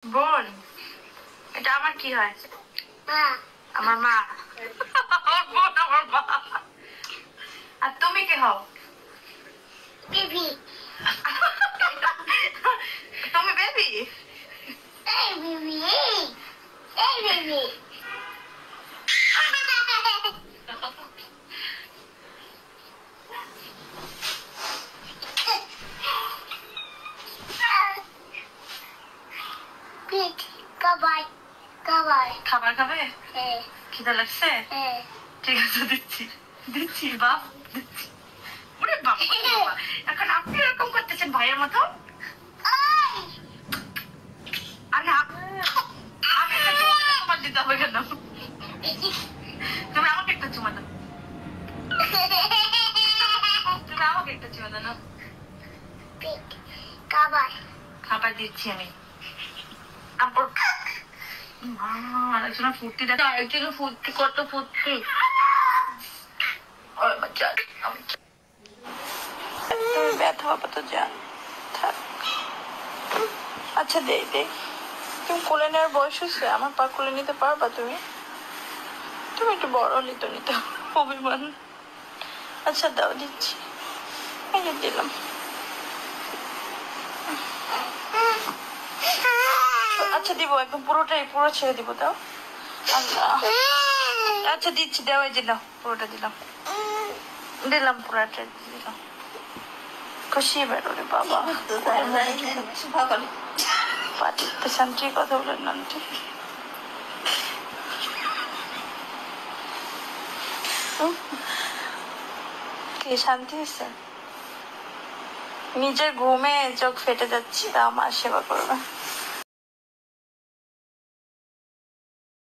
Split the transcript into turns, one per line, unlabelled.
বোন, এটা আমার কি হয়? আমার মা। বোন আমার মা। আর তুমি কে হও?
বেবি।
তুমি বেবি?
এই বেবি, এই বেবি। খাবার খাবার
খাবার খাবে?
হ্যাঁ
খিদে লাগছে?
হ্যাঁ
ঠিক আছে, দিচ্ছি দিচ্ছি বাপ দিচ্ছি। ওরে বাবা, বাবা, এখন আপনি এরকম করতেছেন ভাইয়ের মতো? আরে আমি একটা তোমার দিতে হবে কেন? তুমি আমাকে একটা চুমা দাও। তুমি আমাকে একটা চুমা দাও না।
খাবার
খাবার দিচ্ছি আমি। আরেকজনের ফুর্তি দেখা, আরেকজনের ফুর্তি, কত ফুর্তি। তুমি ব্যথা হবে তো যান, থাক। আচ্ছা দে দে, তুমি কোলে নেওয়ার বয়স হয়েছে, আমার পা কোলে নিতে পারবা তুমি? তুমি একটু বড় হলে তো নিতে অভিমান। আচ্ছা দাও, দিচ্ছি, এই যে দিলাম। আচ্ছা দিব, একদম পুরোটাই, পুরো ছেড়ে দিব, দাও। আল্লাহ, আচ্ছা দিচ্ছি, দাও, এই যে দাও, পুরোটা দিলাম, দিলাম, পুরোটা দিলাম। খুশি বেরো রে বাবা। পাঠিতে শান্তি কথা বলেন আন্টি। কি শান্তি হয়েছে? নিজের ঘুমে চোখ ফেটে যাচ্ছে, তা আমার সেবা করবে।